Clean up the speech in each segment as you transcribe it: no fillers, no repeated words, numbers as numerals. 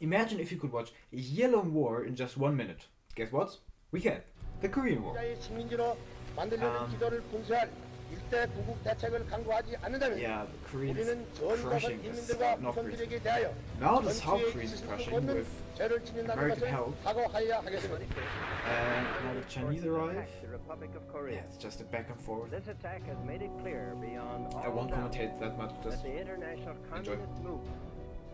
Imagine if you could watch a year-long war in just 1 minute. Guess what? We can. The Korean War. Um, yeah, the Koreans crushing the North Koreans. Now the South Koreans crushing with American help. And now the Chinese arrive. Yeah, it's just a back and forth. This attack has made it clear beyond I all won't doubt commentate that much, that just the international enjoy. communist movement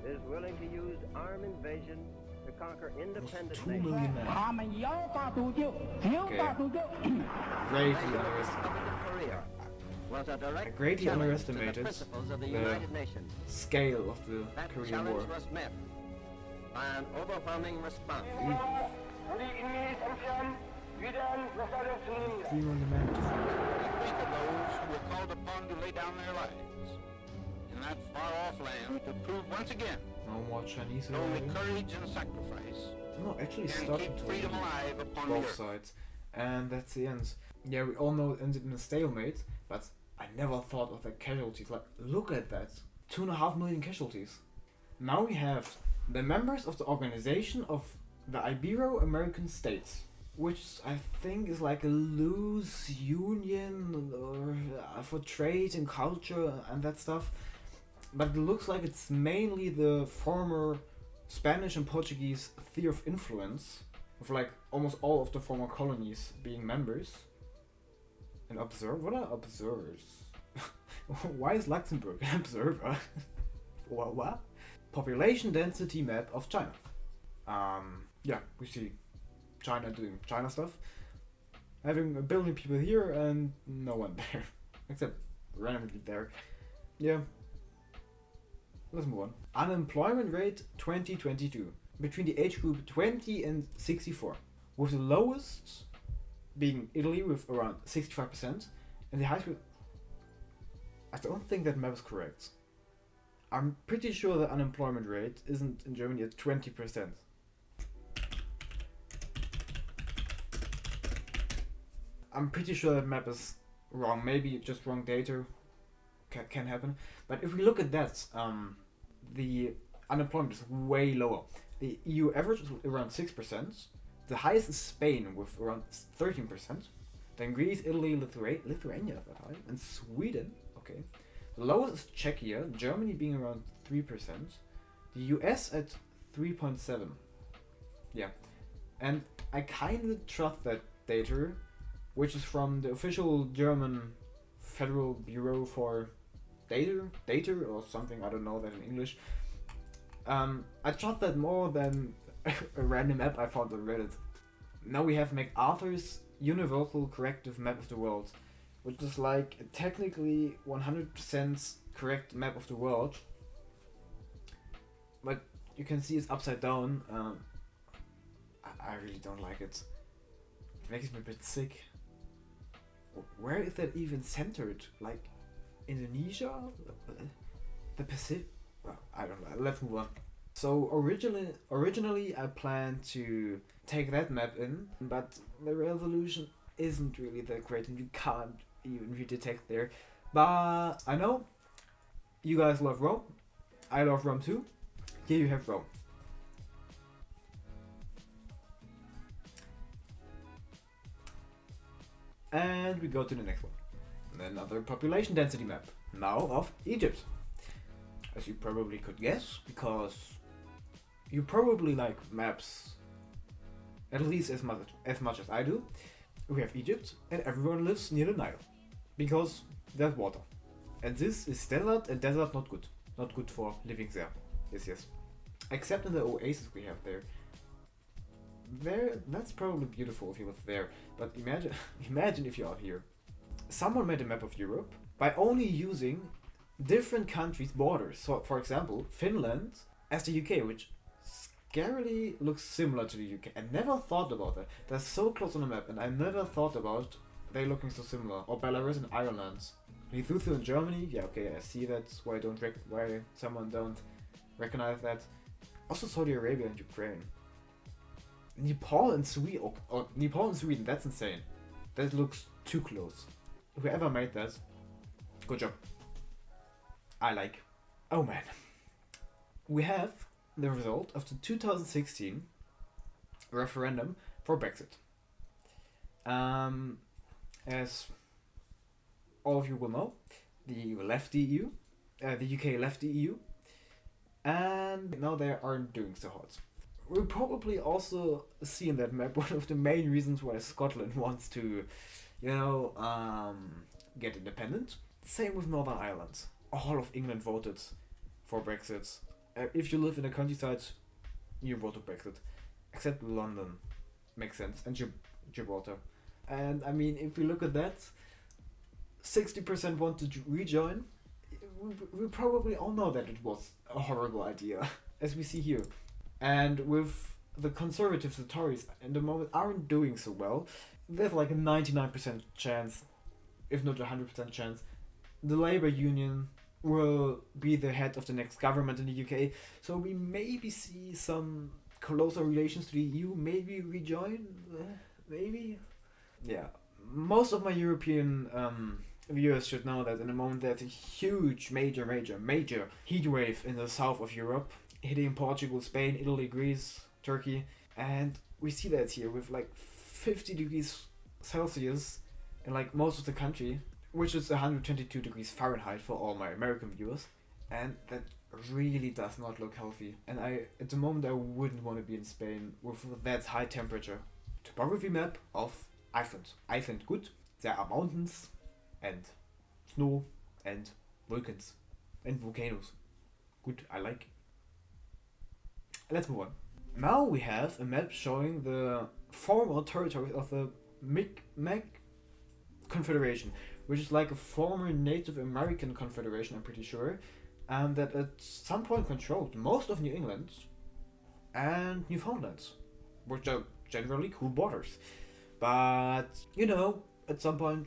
is willing to use armed invasion to conquer Almost independent 2 nations. million men. 他们要打就救，要打就救。 Greatly underestimated. Korea was a I direct greatly challenge to the underestimated principles of the the United Nations. scale of the That Korean War. challenge was met by an overwhelming response. 3 million men. We think of those who were called upon to lay down their lives in that far-off land to prove once again No more Chinese that only arriving. courage and sacrifice No, actually can starting keep to freedom alive upon the both earth. sides. And that's the end. Yeah, we all know it ended in a stalemate, but I never thought of the casualties. Like, look at that. 2.5 million casualties. Now we have the members of the Organization of the Ibero-American States, which I think is like a loose union for trade and culture and that stuff. But it looks like it's mainly the former Spanish and Portuguese sphere of influence, with like almost all of the former colonies being members. And what are observers? Why is Luxembourg an observer? What? Population density map of China. Yeah, we see China doing China stuff. Having a billion people here and no one there. Except randomly there. Yeah. Let's move on. Unemployment rate 2022. Between the age group 20 and 64. With the lowest being Italy with around 65%. And the highest with... I don't think that map is correct. I'm pretty sure the unemployment rate isn't in Germany at 20%. I'm pretty sure that map is wrong. Maybe just wrong data can happen. But if we look at that, the unemployment is way lower. The EU average is around 6%. The highest is Spain with around 13%. Then Greece, Italy, Lithuania at that high, and Sweden. Okay. The lowest is Czechia, Germany being around 3%. The US at 3.7. Yeah. And I kinda trust that data, which is from the official German Federal Bureau for Data or something, I don't know that in English. I trust that more than a random map I found on Reddit. Now we have MacArthur's Universal Corrective Map of the World, which is like a technically 100% correct map of the world. But you can see it's upside down. I really don't like it. It makes me a bit sick. Where is that even centered? Like Indonesia? The Pacific? Well, I don't know. Let's move on. So originally I planned to take that map in, but the resolution isn't really that great and you can't even redetect there. But I know you guys love Rome. I love Rome too. Here you have Rome. And we go to the next one. Another population density map. Now of Egypt. As you probably could guess, because you probably like maps at least as much as I do. We have Egypt and everyone lives near the Nile. Because there's water. And this is desert, and desert not good. Not good for living there. Yes. Except in the oasis we have there. That's probably beautiful if you live there. But imagine if you are here. Someone made a map of Europe by only using different countries' borders. So, for example, Finland as the UK, which scarily looks similar to the UK. I never thought about that. They're so close on the map, and I never thought about they looking so similar. Or Belarus and Ireland. Lithuania and Germany. Yeah, okay, I see that. Why someone don't recognize that. Also Saudi Arabia and Ukraine. Nepal and Sweden. That's insane. That looks too close. Whoever made that, good job. I like. Oh man. We have the result of the 2016 referendum for Brexit. As all of you will know, the EU left the EU, the UK left the EU, and now they aren't doing so hot. We'll probably also see in that map one of the main reasons why Scotland wants to, get independent. Same with Northern Ireland. All of England voted for Brexit. If you live in the countryside, you voted Brexit. Except London. Makes sense. And Gibraltar. And I mean, if we look at that, 60% want to rejoin. We probably all know that it was a horrible idea, as we see here. And with the Conservatives, the Tories, in the moment aren't doing so well, there's like a 99% chance, if not a 100% chance, the Labour Union will be the head of the next government in the UK. So we maybe see some closer relations to the EU, maybe rejoin, maybe? Yeah. Most of my European viewers should know that in the moment there's a huge, major heat wave in the south of Europe, hitting Portugal, Spain, Italy, Greece, Turkey, and we see that here with like 50 degrees Celsius in like most of the country, which is 122 degrees Fahrenheit for all my American viewers, and that really does not look healthy. And at the moment I wouldn't want to be in Spain with that high temperature. Topography map of Iceland. Iceland, good. There are mountains and snow and volcanoes and volcanoes. Good, I like. Let's move on. Now we have a map showing the former territories of the Mi'kmaq Confederation, which is like a former Native American confederation, I'm pretty sure, that at some point controlled most of New England and Newfoundland, which are generally cool borders. But, at some point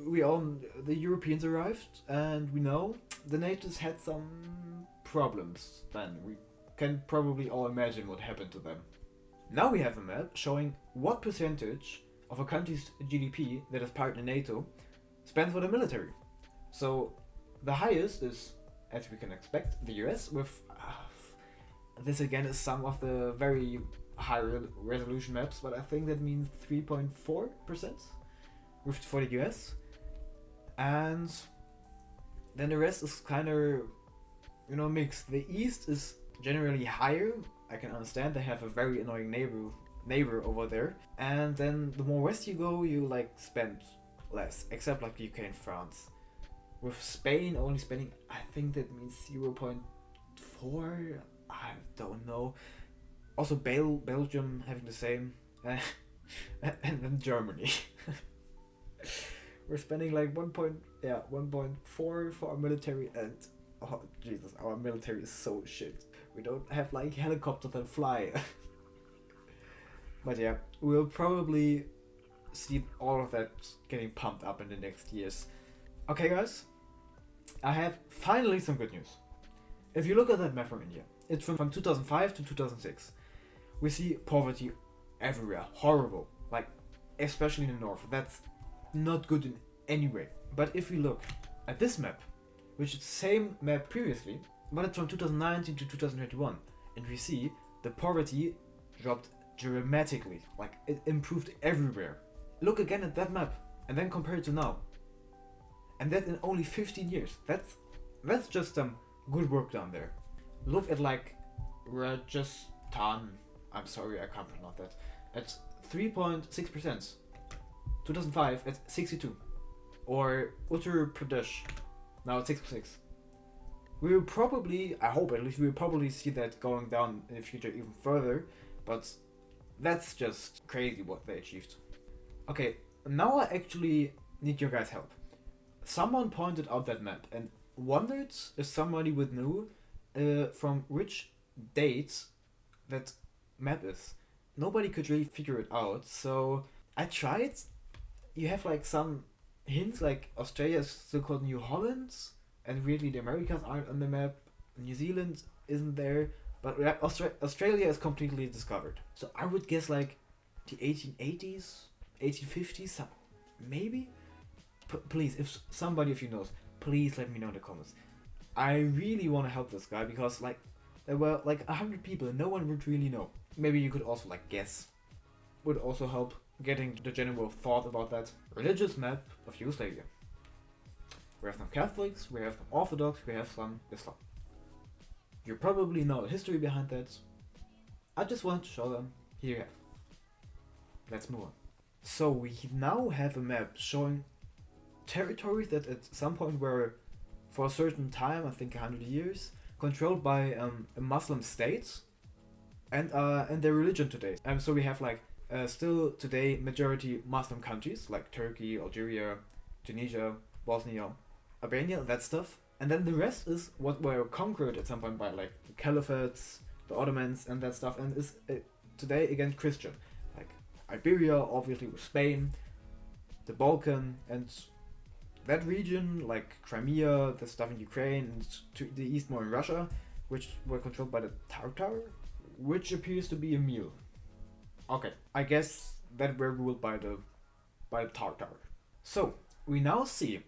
the Europeans arrived, and we know the natives had some problems then. We can probably all imagine what happened to them. Now we have a map showing what percentage of a country's GDP that is part in NATO spends for the military. So the highest is, as we can expect, the US with this again is some of the very high resolution maps, but I think that means 3.4% for the US, and then the rest is kind of mixed. The East is generally higher. I can understand they have a very annoying neighbor over there, and then the more west you go, you like spend less, except like the UK and France. With Spain only spending, I think that means 0.4. I don't know. Also Belgium having the same, and then Germany. We're spending like 1.4 for our military, and oh Jesus, our military is so shit. We don't have like helicopters that fly. But yeah, we'll probably see all of that getting pumped up in the next years. Okay guys, I have finally some good news. If you look at that map from India, it's from 2005 to 2006. We see poverty everywhere, horrible, like especially in the north. That's not good in any way. But if we look at this map, which is the same map previously, but it's from 2019 to 2021, and we see the poverty dropped dramatically, like it improved everywhere. Look again at that map, and then compare it to now. And that in only 15 years. That's just some good work done there. Look at like Rajasthan. I'm sorry, I can't pronounce that. At 3.6%. 2005 at 62. Or Uttar Pradesh, now at 6.6. We will probably, I hope at least, we will probably see that going down in the future even further, but that's just crazy what they achieved. Okay, now I actually need your guys' help. Someone pointed out that map and wondered if somebody would know from which date that map is. Nobody could really figure it out, so I tried. You have like some hints, like Australia is still called New Holland, and weirdly the Americas aren't on the map. New Zealand isn't there, but Australia is completely discovered. So I would guess like the 1880s, 1850s, maybe? Please, if somebody of you knows, please let me know in the comments. I really want to help this guy because like there were like 100 people, no one would really know. Maybe you could also like guess. Would also help getting the general thought about that. Religious map of Yugoslavia. We have some Catholics, we have some Orthodox, we have some Islam. You probably know the history behind that. I just wanted to show them. Here you have. Let's move on. So we now have a map showing territories that at some point were, for a certain time, I think 100 years, controlled by a Muslim state and their religion today. So we have like still today majority Muslim countries like Turkey, Algeria, Tunisia, Bosnia, Albania, that stuff. And then the rest is what were conquered at some point by like the caliphates, the Ottomans and that stuff, and is today again Christian. Like Iberia, obviously with Spain, the Balkan, and that region, like Crimea, the stuff in Ukraine, and to the east more in Russia, which were controlled by the Tartar, which appears to be a meal. Okay, I guess that were ruled by the Tartar. So, we now see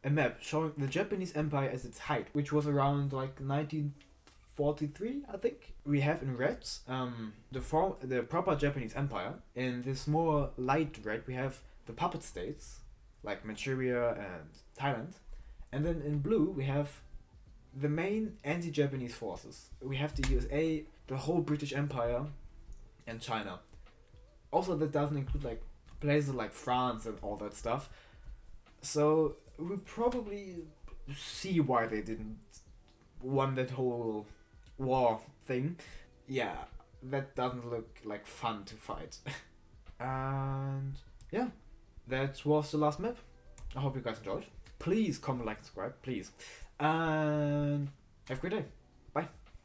a map showing the Japanese Empire at its height, which was around like 1943, I think. We have in red the proper Japanese Empire. In this more light red, we have the puppet states, like Manchuria and Thailand. And then in blue, we have the main anti-Japanese forces. We have the USA, the whole British Empire, and China. Also, that doesn't include like places like France and all that stuff. So we probably see why they didn't won that whole war thing. Yeah, that doesn't look like fun to fight. And yeah, that was the last map. I hope you guys enjoyed. Please comment, like, subscribe, please. And have a great day.